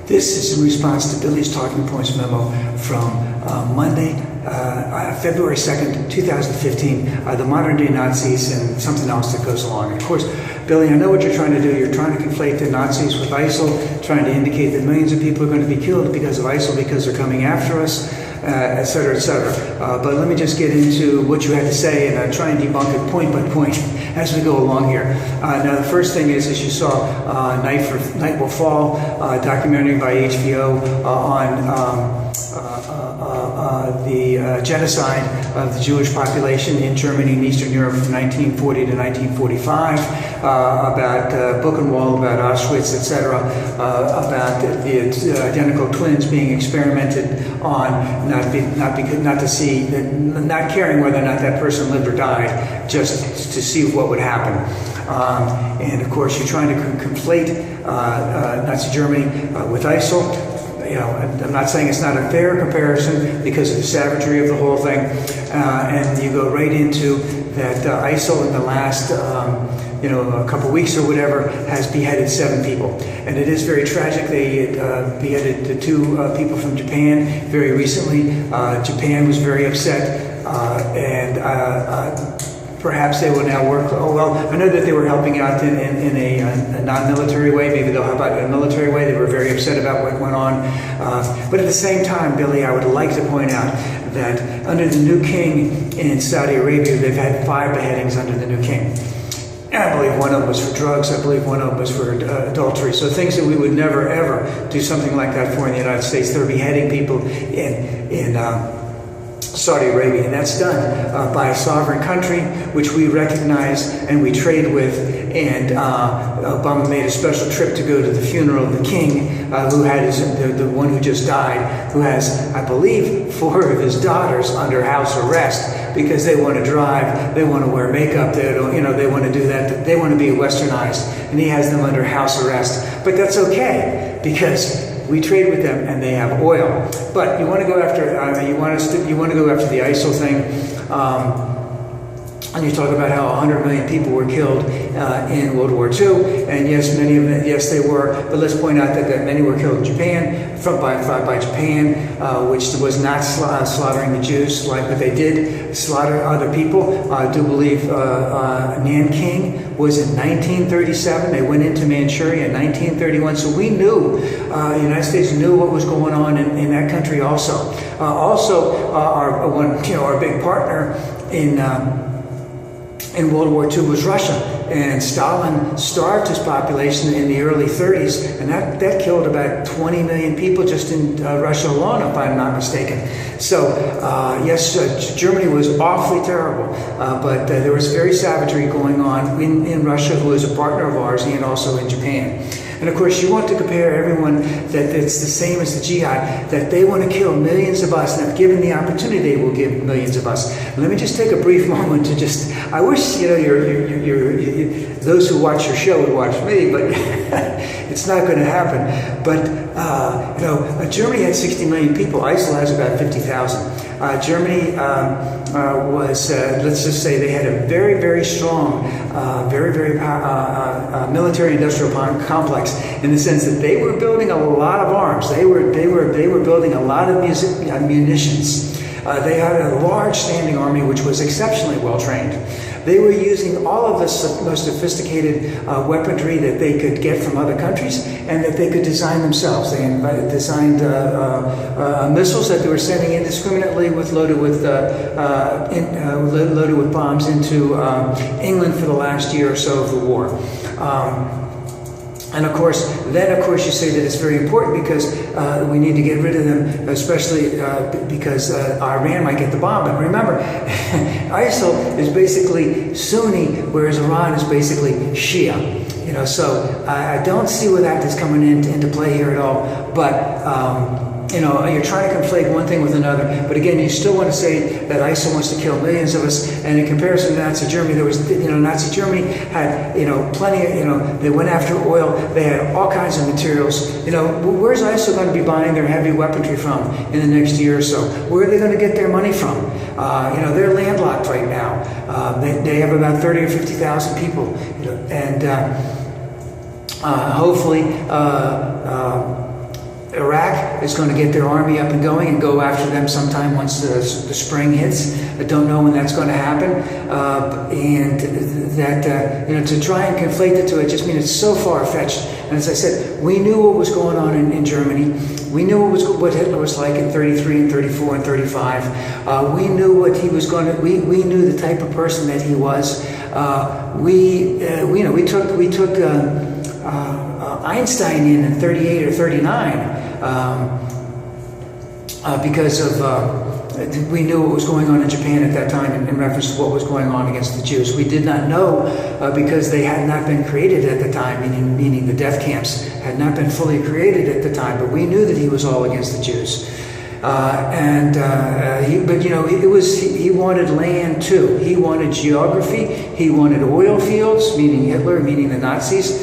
This is in response to Billy's Talking Points memo from Monday, February 2nd, 2015, the modern day Nazis and something else that goes along. And of course, Billy, I know what you're trying to do. You're trying to conflate the Nazis with ISIL, trying to indicate that millions of people are going to be killed because of ISIL, because they're coming after us, et cetera, et cetera. But let me just get into what you had to say and try and debunk it point by point as we go along here. Now, the first thing is, as you saw, Night Will Fall, documentary by HBO on the genocide of the Jewish population in Germany and Eastern Europe from 1940 to 1945, about Buchenwald, about Auschwitz, etc., about the identical twins being experimented on, not caring whether or not that person lived or died, just to see what would happen. And of course, you're trying to conflate Nazi Germany with ISIL. You know, I'm not saying it's not a fair comparison because of the savagery of the whole thing, and you go right into that ISIL in the last, a couple weeks or whatever has beheaded 7 people, and it is very tragic. They beheaded the 2 people from Japan very recently. Japan was very upset, and perhaps they will now work. Oh well, I know that they were helping out in a non-military way. Maybe they'll help out in a military way. They were very upset about what went on. But at the same time, Billy, I would like to point out that under the new king in Saudi Arabia, they've had 5 beheadings under the new king. And I believe one of them was for drugs. I believe one of them was for adultery. So things that we would never ever do something like that for in the United States. They're beheading people in Saudi Arabia, and that's done by a sovereign country which we recognize and we trade with. And Obama made a special trip to go to the funeral of the king, who had the one who just died, who has, I believe, 4 of his daughters under house arrest because they want to drive, they want to wear makeup, they want to do that, they want to be westernized, and he has them under house arrest. But that's okay because we trade with them, and they have oil. But you want to go after you want to go after the ISIL thing, and you talk about how 100 million people were killed in World War II, and yes, many of them, yes, they were. But let's point out that many were killed in Japan by Japan, which was not slaughtering the Jews, but they did slaughter other people. I do believe Nanking was in 1937. They went into Manchuria in 1931. So we knew, the United States knew what was going on in that country also. Our big partner in World War II was Russia, and Stalin starved his population in the early 30s, and that killed about 20 million people just in Russia alone, if I'm not mistaken. So yes, Germany was awfully terrible, but there was very savagery going on in Russia, who is a partner of ours, and also in Japan. And of course, you want to compare everyone that it's the same as the jihad, that they want to kill millions of us, and if given the opportunity, they will give millions of us. Let me just take a brief moment to I wish, those who watch your show would watch me, but it's not going to happen. But, Germany had 60 million people. ISIL has about 50,000. Germany was, let's just say, they had a very, very strong, very military-industrial complex, in the sense that they were building a lot of arms. They were building a lot of munitions. They had a large standing army which was exceptionally well trained. They were using all of the most sophisticated weaponry that they could get from other countries and that they could design themselves. They designed missiles that they were sending indiscriminately loaded with bombs into England for the last year or so of the war. And of course, you say that it's very important because we need to get rid of them, especially because Iran might get the bomb. But remember, ISIL is basically Sunni, whereas Iran is basically Shia. So I don't see where that is coming into play here at all. But you're trying to conflate one thing with another. But again, you still want to say that ISIL wants to kill millions of us. And in comparison to Nazi Germany, there was, Nazi Germany had, plenty of, they went after oil. They had all kinds of materials. Where's ISIL going to be buying their heavy weaponry from in the next year or so? Where are they going to get their money from? They're landlocked right now. They have about 30 or 50,000 people, and hopefully. Iraq is going to get their army up and going and go after them sometime once the spring hits. I don't know when that's going to happen, and that to try and conflate the two, I just mean it's so far-fetched. And as I said, we knew what was going on in Germany. We knew what Hitler was like in 33 and 34 and 35. We knew what he was going to. We knew the type of person that he was. We took Einstein in 38 or 39 because of we knew what was going on in Japan at that time in reference to what was going on against the Jews. We did not know because they had not been created at the time, meaning the death camps had not been fully created at the time. But we knew that he was all against the Jews. He wanted land too. He wanted geography. He wanted oil fields, meaning Hitler, meaning the Nazis.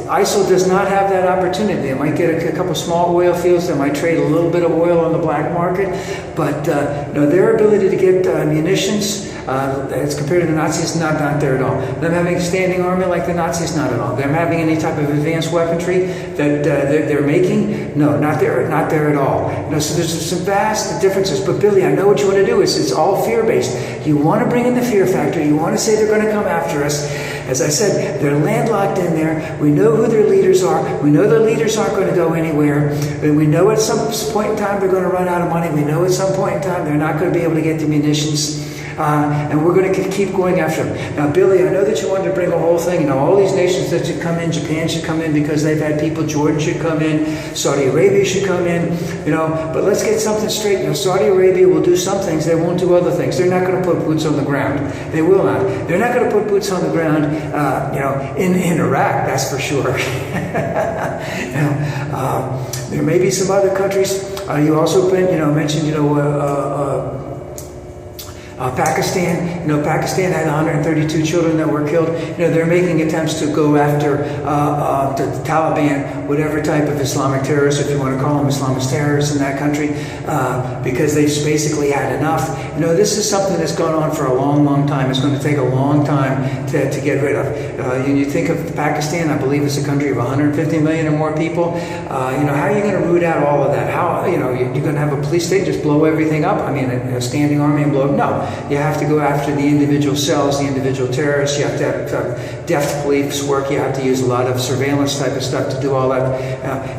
ISIL does not have that opportunity. They might get a couple small oil fields. They might trade a little bit of oil on the black market, but their ability to get munitions, as compared to the Nazis, not there at all. Them having a standing army like the Nazis, not at all. Them having any type of advanced weaponry that they're making, no, not there at all. So there's some vast differences. But Billy, I know what you want to do. It's all fear-based. You want to bring in the fear factor. You want to say they're going to come after us. As I said, they're landlocked in there. We know who their leaders are. We know their leaders aren't going to go anywhere. We know at some point in time they're going to run out of money. We know at some point in time they're not going to be able to get the munitions. And we're going to keep going after them. Now, Billy, I know that you wanted to bring a whole thing. All these nations that should come in, Japan should come in because they've had people. Jordan should come in. Saudi Arabia should come in. But let's get something straight. Saudi Arabia will do some things. They won't do other things. They're not going to put boots on the ground. They will not. They're not going to put boots on the ground, in Iraq. That's for sure. There may be some other countries. You also mentioned, Pakistan, Pakistan had 132 children that were killed. They're making attempts to go after the Taliban, whatever type of Islamic terrorists, if you want to call them Islamist terrorists in that country, because they've basically had enough. This is something that's gone on for a long, long time. It's going to take a long time to get rid of. You think of Pakistan, I believe it's a country of 150 million or more people. How are you going to root out all of that? How, you're going to have a police state just blow everything up? I mean, a standing army and blow up? No. You have to go after the individual cells, the individual terrorists. You have to have deft police work. You have to use a lot of surveillance type of stuff to do all that.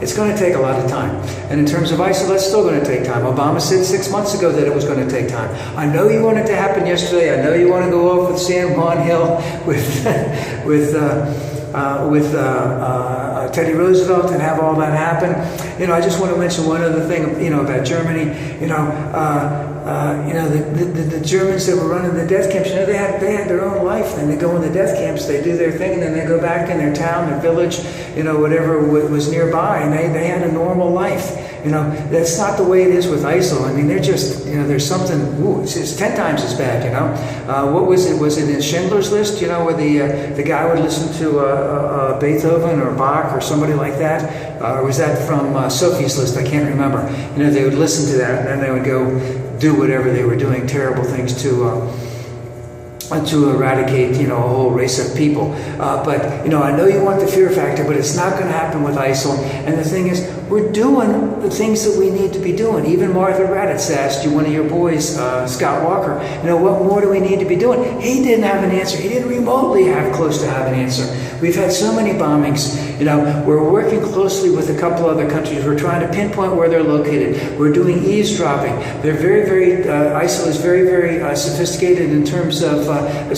It's going to take a lot of time. And in terms of ISIL, that's still going to take time. Obama said 6 months ago that it was going to take time. I know you want it to happen yesterday. I know you want to go off with San Juan Hill with Teddy Roosevelt and have all that happen. I just want to mention one other thing, about Germany. The Germans that were running the death camps, they had their own life. Then they go in the death camps, they do their thing, and then they go back in their town, their village, whatever was nearby, and they had a normal life. That's not the way it is with ISIL. I mean, they're just, there's something, it's 10 times as bad, What was it? Was it in Schindler's List, where the guy would listen to Beethoven or Bach or somebody like that? Or was that from Sophie's List? I can't remember. They would listen to that, and then they would go do whatever they were doing, terrible things to eradicate, a whole race of people. But I know you want the fear factor, but it's not going to happen with ISIL. And the thing is, we're doing the things that we need to be doing. Even Martha Raddatz asked you, one of your boys, Scott Walker, what more do we need to be doing? He didn't have an answer. He didn't remotely have close to have an answer. We've had so many bombings. We're working closely with a couple other countries. We're trying to pinpoint where they're located. We're doing eavesdropping. They're very, very, ISIL is very, very sophisticated in terms of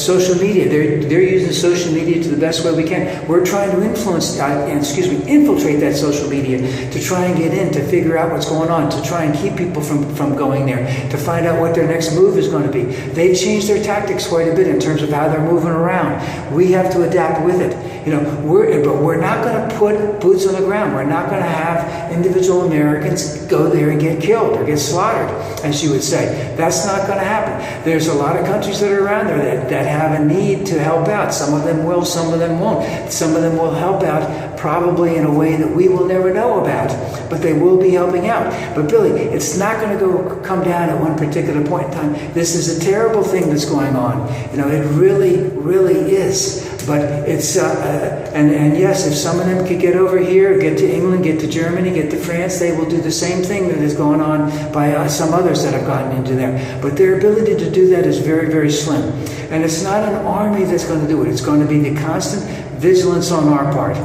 social media. They're using social media to the best way we can. We're trying to infiltrate that social media to try and get in, to figure out what's going on, to try and keep people from going there, to find out what their next move is going to be. They've changed their tactics quite a bit in terms of how they're moving around. We have to adapt with it. But we're not going to put boots on the ground. We're not going to have individual Americans go there and get killed or get slaughtered, as you would say. That's not going to happen. There's a lot of countries that are around there that have a need to help out. Some of them will, some of them won't. Some of them will help out probably in a way that we will never know about, but they will be helping out. But Billy, it's not going to come down at one particular point in time. This is a terrible thing that's going on. It really, really is. But it's, and yes, if some of them could get over here, get to England, get to Germany, get to France, they will do the same thing that is going on by some others that have gotten into there. But their ability to do that is very, very slim. And it's not an army that's going to do it. It's going to be the constant vigilance on our part.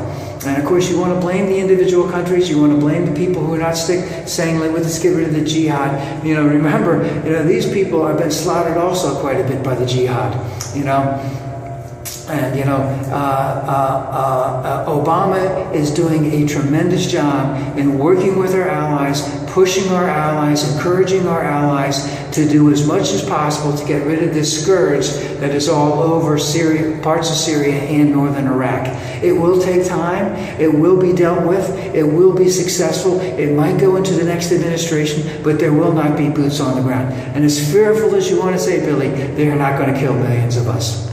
And of course, you want to blame the individual countries. You want to blame the people who are not saying, let's get rid of the jihad. You know, remember, these people have been slaughtered also quite a bit by the jihad. And Obama is doing a tremendous job in working with our allies, pushing our allies, encouraging our allies to do as much as possible to get rid of this scourge that is all over Syria, parts of Syria and northern Iraq. It will take time. It will be dealt with. It will be successful. It might go into the next administration, but there will not be boots on the ground. And as fearful as you want to say, Billy, they are not going to kill millions of us.